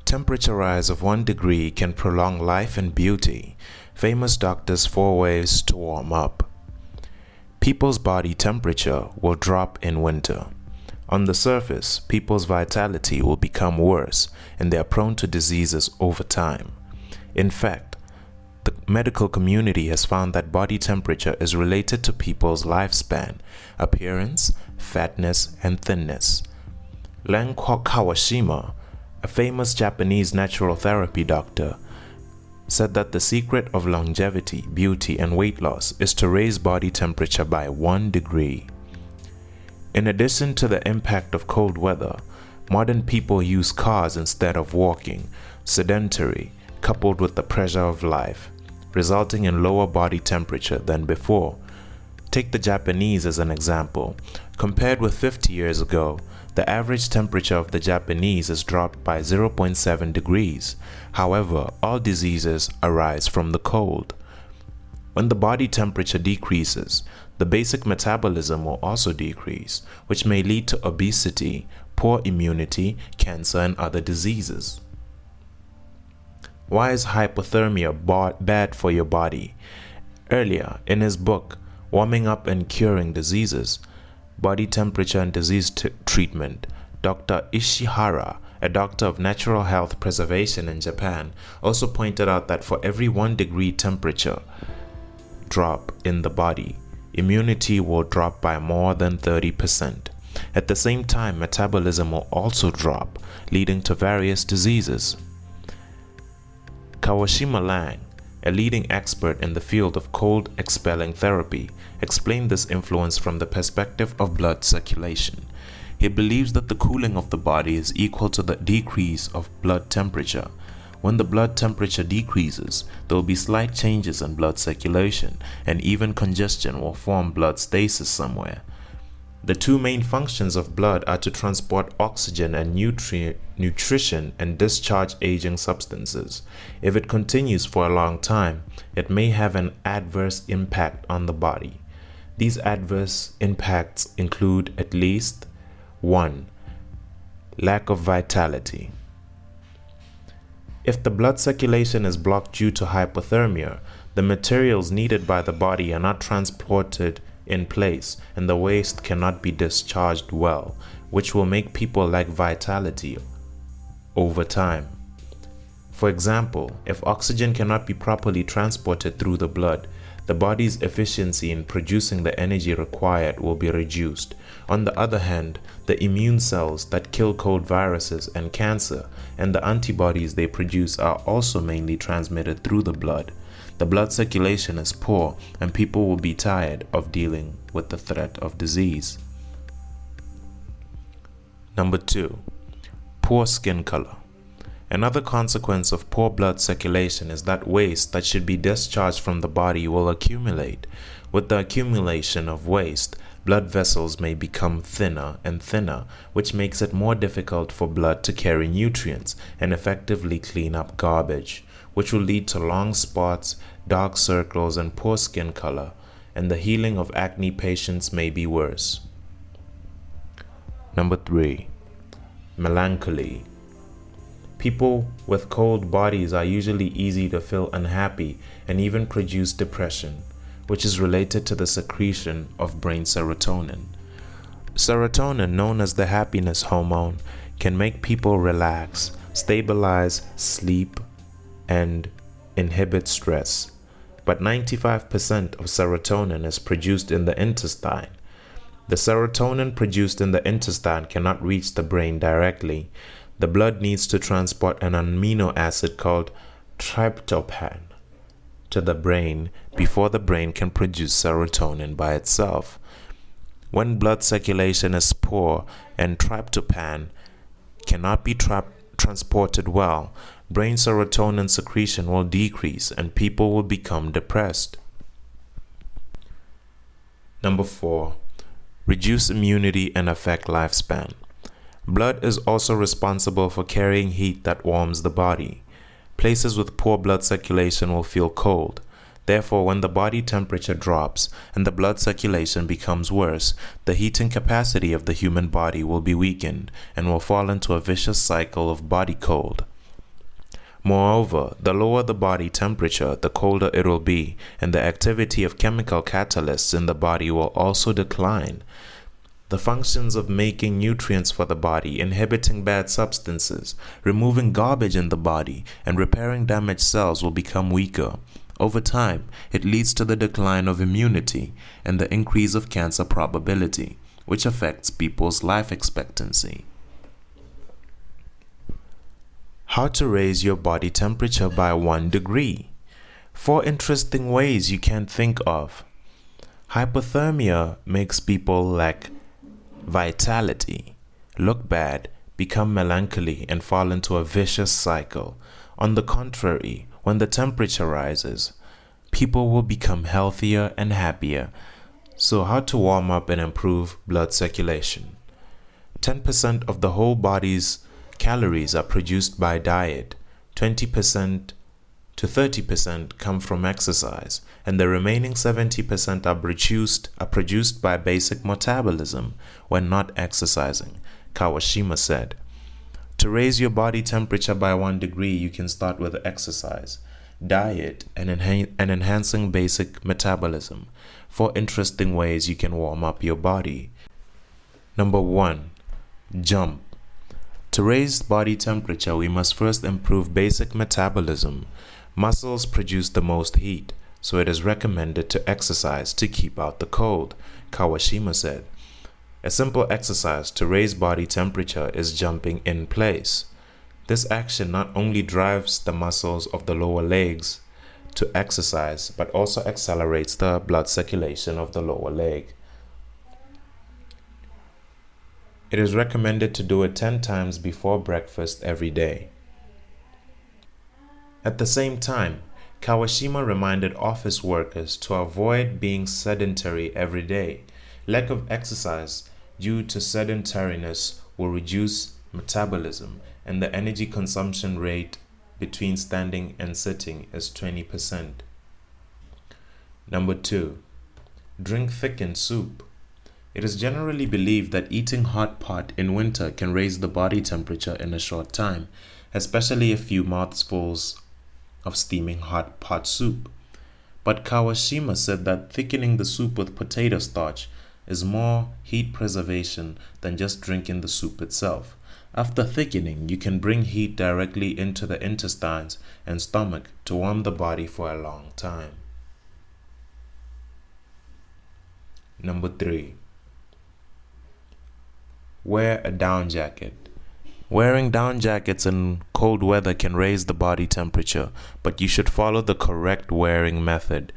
Temperature rise of 1 degree can prolong life and beauty. Famous doctors 4 ways to warm up. People's body temperature will drop in winter. On the surface, people's vitality will become worse and they are prone to diseases over time. In fact, the medical community has found that body temperature is related to people's lifespan, appearance, fatness, and thinness. Kawashima, a famous Japanese natural therapy doctor, said that the secret of longevity, beauty, and weight loss is to raise body temperature by 1 degree. In addition to the impact of cold weather, modern people use cars instead of walking, sedentary, coupled with the pressure of life, resulting in lower body temperature than before. Take the Japanese as an example. Compared with 50 years ago, the average temperature of the Japanese is dropped by 0.7 degrees. However, all diseases arise from the cold. When the body temperature decreases, the basic metabolism will also decrease, which may lead to obesity, poor immunity, cancer, and other diseases. Why is hypothermia bad for your body? Earlier, in his book, Warming Up and Curing Diseases, Body Temperature and Disease Treatment, Dr. Ishihara, a doctor of natural health preservation in Japan, also pointed out that for every 1 degree temperature drop in the body, immunity will drop by more than 30%. At the same time, metabolism will also drop, leading to various diseases. Kawashima Lang, a leading expert in the field of cold expelling therapy, explained this influence from the perspective of blood circulation. He believes that the cooling of the body is equal to the decrease of blood temperature. When the blood temperature decreases, there will be slight changes in blood circulation, and even congestion will form blood stasis somewhere. The 2 main functions of blood are to transport oxygen and nutrition and discharge aging substances. If it continues for a long time, it may have an adverse impact on the body. These adverse impacts include at least 1. Lack of vitality. If the blood circulation is blocked due to hypothermia, the materials needed by the body are not transported in place and the waste cannot be discharged well, which will make people lack vitality over time. For example, if oxygen cannot be properly transported through the blood, the body's efficiency in producing the energy required will be reduced. On the other hand, the immune cells that kill cold viruses and cancer and the antibodies they produce are also mainly transmitted through the blood. The blood circulation is poor and people will be tired of dealing with the threat of disease. Number 2. Poor skin color. Another consequence of poor blood circulation is that waste that should be discharged from the body will accumulate. With the accumulation of waste, blood vessels may become thinner and thinner, which makes it more difficult for blood to carry nutrients and effectively clean up garbage, which will lead to long spots, dark circles, and poor skin color, and the healing of acne patients may be worse. Number 3. Melancholy. People with cold bodies are usually easy to feel unhappy and even produce depression, which is related to the secretion of brain serotonin. Serotonin, known as the happiness hormone, can make people relax, stabilize sleep, and inhibit stress. But 95% of serotonin is produced in the intestine. The serotonin produced in the intestine cannot reach the brain directly. The blood needs to transport an amino acid called tryptophan to the brain before the brain can produce serotonin by itself. When blood circulation is poor and tryptophan cannot be transported well, brain serotonin secretion will decrease and people will become depressed. Number 4. Reduce immunity and affect lifespan. Blood is also responsible for carrying heat that warms the body. Places with poor blood circulation will feel cold. Therefore, when the body temperature drops and the blood circulation becomes worse, the heating capacity of the human body will be weakened and will fall into a vicious cycle of body cold. Moreover, the lower the body temperature, the colder it will be, and the activity of chemical catalysts in the body will also decline. The functions of making nutrients for the body, inhibiting bad substances, removing garbage in the body, and repairing damaged cells will become weaker. Over time, it leads to the decline of immunity and the increase of cancer probability, which affects people's life expectancy. How to raise your body temperature by 1 degree. 4 interesting ways you can think of. Hypothermia makes people lack vitality, look bad, become melancholy, and fall into a vicious cycle. On the contrary, when the temperature rises, people will become healthier and happier. So how to warm up and improve blood circulation? 10% of the whole body's calories are produced by diet, 20% to 30% come from exercise, and the remaining 70% are produced by basic metabolism when not exercising, Kawashima said. To raise your body temperature by 1 degree, you can start with exercise, diet, and enhancing basic metabolism. 4 interesting ways you can warm up your body. Number 1. Jump. To raise body temperature, we must first improve basic metabolism. Muscles produce the most heat, so it is recommended to exercise to keep out the cold, Kawashima said. A simple exercise to raise body temperature is jumping in place. This action not only drives the muscles of the lower legs to exercise, but also accelerates the blood circulation of the lower leg. It is recommended to do it 10 times before breakfast every day. At the same time, Kawashima reminded office workers to avoid being sedentary every day. Lack of exercise due to sedentariness will reduce metabolism, and the energy consumption rate between standing and sitting is 20%. Number 2. Drink thickened soup. It is generally believed that eating hot pot in winter can raise the body temperature in a short time, especially a few mouthfuls of steaming hot pot soup. But Kawashima said that thickening the soup with potato starch is more heat preservation than just drinking the soup itself. After thickening, you can bring heat directly into the intestines and stomach to warm the body for a long time. Number 3. Wear a down jacket. Wearing down jackets in cold weather can raise the body temperature, but you should follow the correct wearing method.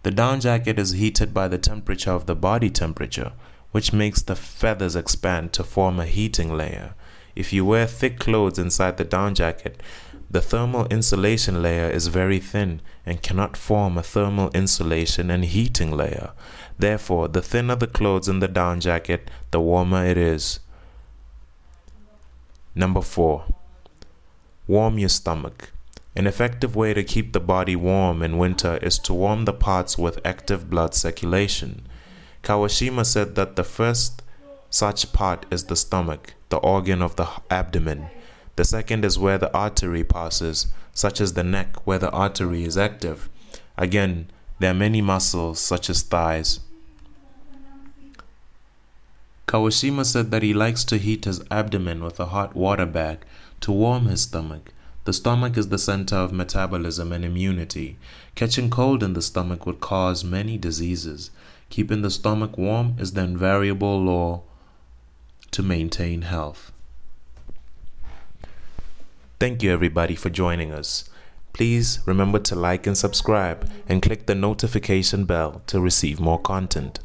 The down jacket is heated by the temperature of the body temperature, which makes the feathers expand to form a heating layer. If you wear thick clothes inside the down jacket, the thermal insulation layer is very thin and cannot form a thermal insulation and heating layer. Therefore, the thinner the clothes in the down jacket, the warmer it is. Number 4. Warm your stomach. An effective way to keep the body warm in winter is to warm the parts with active blood circulation. Kawashima said that the first such part is the stomach, the organ of the abdomen. The second is where the artery passes, such as the neck, where the artery is active. Again, there are many muscles, such as thighs. Kawashima said that he likes to heat his abdomen with a hot water bag to warm his stomach. The stomach is the center of metabolism and immunity. Catching cold in the stomach would cause many diseases. Keeping the stomach warm is the invariable law to maintain health. Thank you everybody for joining us. Please remember to like and subscribe and click the notification bell to receive more content.